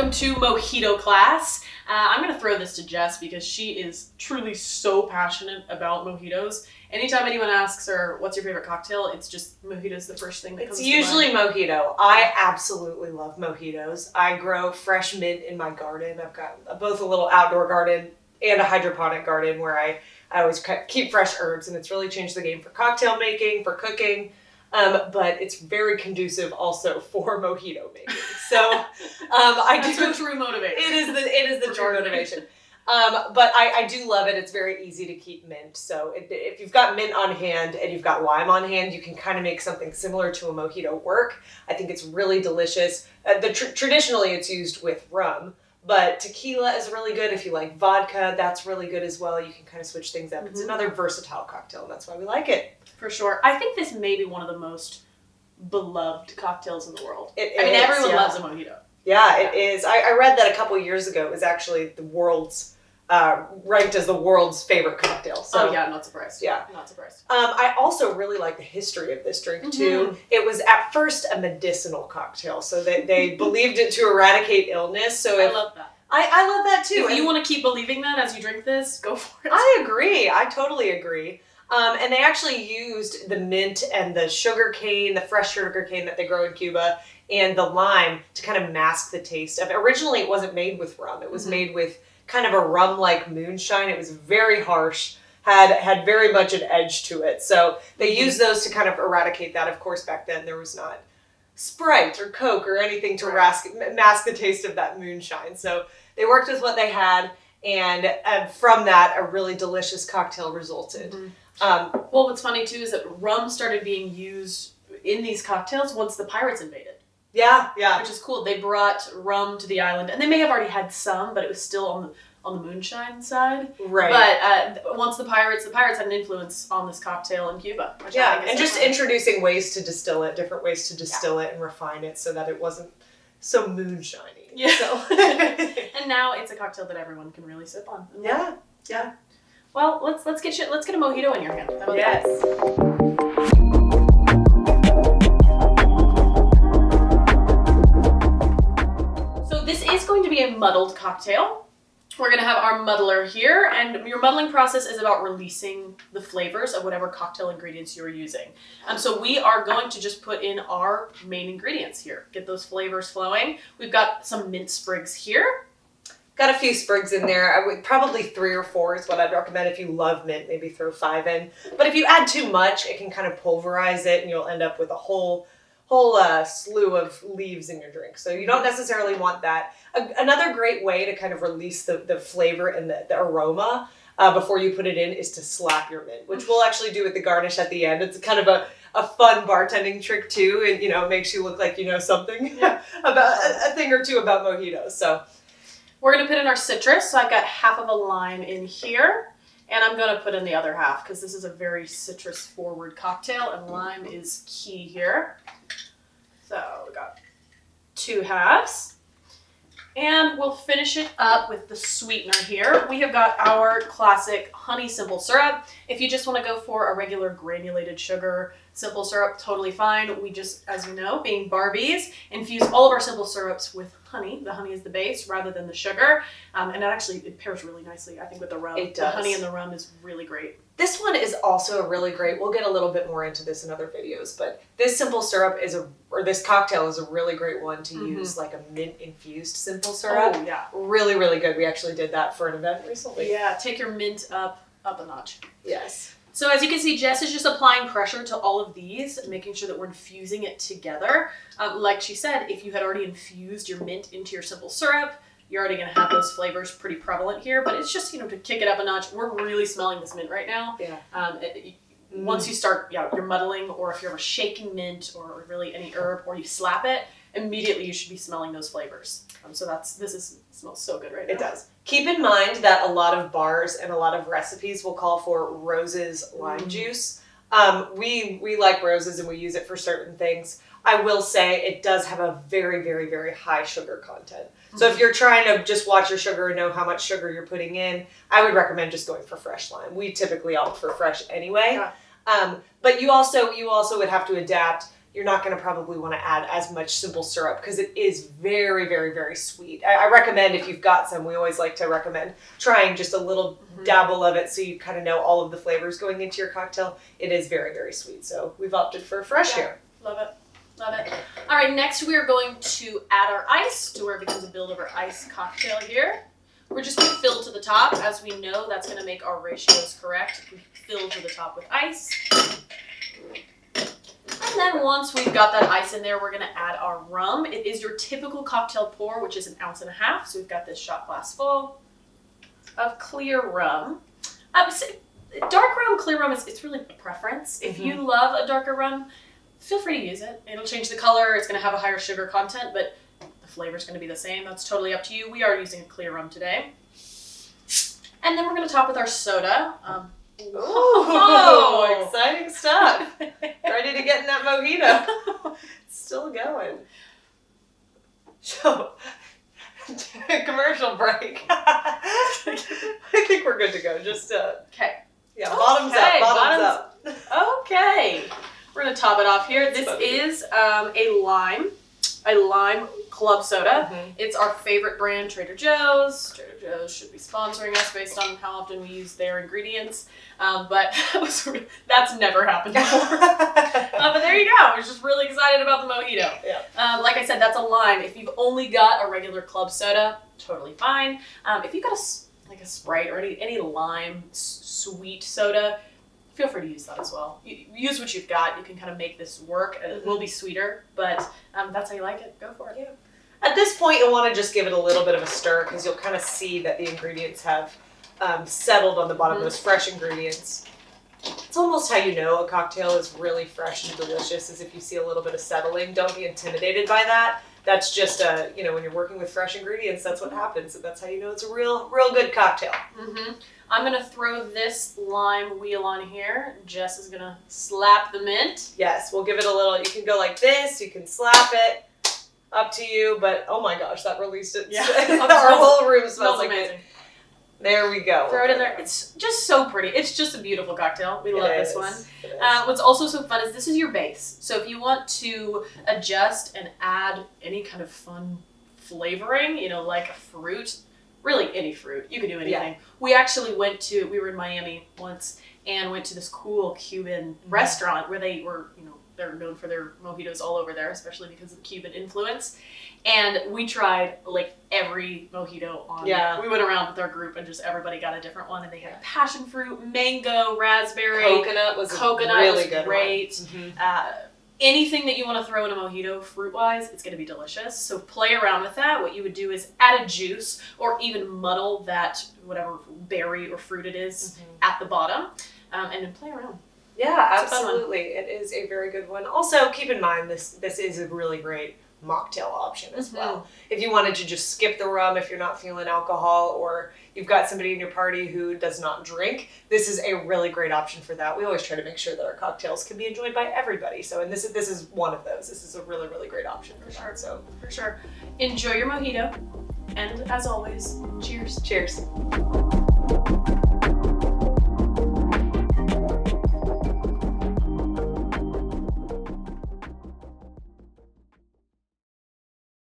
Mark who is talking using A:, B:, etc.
A: welcome to Mojito class. I'm going to throw this to Jess because she is truly so passionate about mojitos. Anytime anyone asks her, what's your favorite cocktail? It's just mojito's the first thing that comes to mind.
B: It's usually mojito. I absolutely love mojitos. I grow fresh mint in my garden. I've got both a little outdoor garden and a hydroponic garden where I always keep fresh herbs, and it's really changed the game for cocktail making, for cooking. But it's very conducive also for mojito making. So
A: That's a true motivator.
B: It is the true motivation. But I do love it. It's very easy to keep mint. So if you've got mint on hand and you've got lime on hand, you can kind of make something similar to a mojito work. I think it's really delicious. Traditionally, it's used with rum. But tequila is really good. If you like vodka, that's really good as well. You can kind of switch things up. Mm-hmm. It's another versatile cocktail, and that's why we like it.
A: For sure. I think this may be one of the most beloved cocktails in the world. Everyone loves a mojito.
B: Yeah, it is. I read that a couple years ago. It was actually the world's, ranked as the world's favorite cocktail. So,
A: not surprised.
B: Yeah.
A: Not surprised.
B: I also really like the history of this drink, too. Mm-hmm. It was at first a medicinal cocktail, so they believed it to eradicate illness. So
A: I love that.
B: I love that, too.
A: If you want to keep believing that as you drink this, go for it.
B: I agree. I totally agree. And they actually used the mint and the sugar cane, the fresh sugar cane that they grow in Cuba, and the lime to kind of mask the taste of it. Originally, it wasn't made with rum. It was made with kind of a rum-like moonshine. It was very harsh, had very much an edge to it. So they used those to kind of eradicate that. Of course, back then, there was not Sprite or Coke or anything to mask the taste of that moonshine. So they worked with what they had, and from that, a really delicious cocktail resulted.
A: Mm-hmm. Well, what's funny too is that rum started being used in these cocktails once the pirates invaded.
B: Yeah.
A: Which is cool. They brought rum to the island, and they may have already had some, but it was still on the moonshine side.
B: Right.
A: But once the pirates had an influence on this cocktail in Cuba. Which
B: I think is and just fun. Introducing ways to distill it, different ways to distill it and refine it so that it wasn't so moonshiny.
A: Yeah.
B: So.
A: And now it's a cocktail that everyone can really sip on.
B: Yeah.
A: Well, let's get a mojito in your hand. How about
B: yes.
A: that? So this is going to be a muddled cocktail. We're going to have our muddler here, and your muddling process is about releasing the flavors of whatever cocktail ingredients you're using. So we are going to just put in our main ingredients here. Get those flavors flowing. We've got some mint sprigs here.
B: Got a few sprigs in there. I would probably 3 or 4 is what I'd recommend. If you love mint, maybe throw 5 in. But if you add too much, it can kind of pulverize it, and you'll end up with a whole slew of leaves in your drink. So you don't necessarily want that. Another great way to kind of release the flavor and the aroma before you put it in is to slap your mint, which we'll actually do with the garnish at the end. It's kind of a fun bartending trick too, and it makes you look like you know something about a thing or two about mojitos. So.
A: We're going to put in our citrus. So I've got half of a lime in here, and I'm going to put in the other half because this is a very citrus-forward cocktail, and lime is key here. So we got 2 halves. And we'll finish it up with the sweetener here. We have got our classic honey simple syrup. If you just want to go for a regular granulated sugar simple syrup, totally fine. We just, as you know, being Barbies, infuse all of our simple syrups with honey. The honey is the base rather than the sugar. And it pairs really nicely, I think, with the rum.
B: It does.
A: The honey and the rum is really great.
B: This one is also a really great, we'll get a little bit more into this in other videos, but this simple syrup this cocktail is a really great one to use, like a mint-infused simple syrup.
A: Oh, yeah.
B: Really, really good. We actually did that for an event recently.
A: Yeah, take your mint up a notch.
B: Yes.
A: So as you can see, Jess is just applying pressure to all of these, making sure that we're infusing it together. Like she said, if you had already infused your mint into your simple syrup, you're already going to have those flavors pretty prevalent here. But it's just, to kick it up a notch. We're really smelling this mint right now.
B: Yeah.
A: Once you start, you're muddling, or if you're shaking mint or really any herb, or you slap it, immediately you should be smelling those flavors. So it smells so good right now.
B: It does. Keep in mind that a lot of bars and a lot of recipes will call for Rose's lime juice. We like Rose's and we use it for certain things. I will say it does have a very, very, very high sugar content. So if you're trying to just watch your sugar and know how much sugar you're putting in, I would recommend just going for fresh lime. We typically opt for fresh anyway.
A: Yeah.
B: But you also would have to adapt you're not going to probably want to add as much simple syrup because it is very, very, very sweet. I recommend, if you've got some, we always like to recommend trying just a little dabble of it so you kind of know all of the flavors going into your cocktail. It is very, very sweet. So we've opted for fresh here.
A: Love it. Love it. All right, next we are going to add our ice to where it becomes a build-over ice cocktail here. We're just going to fill to the top. As we know, that's going to make our ratios correct. We fill to the top with ice. And then once we've got that ice in there, we're going to add our rum. It is your typical cocktail pour, which is 1.5 ounces. So we've got this shot glass full of clear rum. Dark rum, clear rum, it's really a preference. If you love a darker rum, feel free to use it. It'll change the color. It's going to have a higher sugar content, but the flavor's going to be the same. That's totally up to you. We are using a clear rum today. And then we're going to top with our soda.
B: Oh, exciting stuff. Ready to get in that mojito. It's still going. So, commercial break. I think we're good to go. Just,
A: okay.
B: Yeah, bottoms up.
A: Okay. We're going to top it off here. This is a lime club soda. It's our favorite brand, Trader Joe's. Trader Joe's should be sponsoring us based on how often we use their ingredients. But that's never happened before. But there you go. We're just really excited about the mojito.
B: Yeah.
A: Like I said, that's a lime. If you've only got a regular club soda, totally fine. If you've got a Sprite or any lime sweet soda, feel free to use that as well. Use what you've got. You can kind of make this work. It will be sweeter, but that's how you like it. Go for it.
B: Yeah. At this point, you'll want to just give it a little bit of a stir because you'll kind of see that the ingredients have settled on the bottom, those fresh ingredients. It's almost how you know a cocktail is really fresh and delicious, is if you see a little bit of settling. Don't be intimidated by that. That's just when you're working with fresh ingredients, that's what happens. And that's how you know it's a real good cocktail.
A: I'm going to throw this lime wheel on here. Jess is going to slap the mint.
B: Yes, we'll give it a little, you can go like this, you can slap it, up to you, but oh my gosh, that released it.
A: Yeah.
B: Our whole room smells like
A: amazing.
B: it. There we go.
A: Throw it in there. It's just so pretty. It's just a beautiful cocktail. We love this one.
B: It is.
A: What's also so fun is this is your base. So if you want to adjust and add any kind of fun flavoring, like a fruit, really any fruit, you can do anything.
B: Yeah.
A: We actually we were in Miami once and went to this cool Cuban restaurant where they were, they're known for their mojitos all over there, especially because of the Cuban influence. And we tried every mojito on.
B: Yeah.
A: We went around with our group and just everybody got a different one. And they had passion fruit, mango, raspberry.
B: Coconut was really good.
A: Great. Anything that you want to throw in a mojito fruit-wise, it's going to be delicious. So play around with that. What you would do is add a juice or even muddle that whatever berry or fruit it is at the bottom and then play around.
B: Yeah, absolutely. It is a very good one. Also, keep in mind this is a really great mocktail option as well. If you wanted to just skip the rum if you're not feeling alcohol or you've got somebody in your party who does not drink, this is a really great option for that. We always try to make sure that our cocktails can be enjoyed by everybody. So, and this is one of those. This is a really, really great option for sure. So,
A: for sure. Enjoy your mojito. And as always, cheers.
B: Cheers.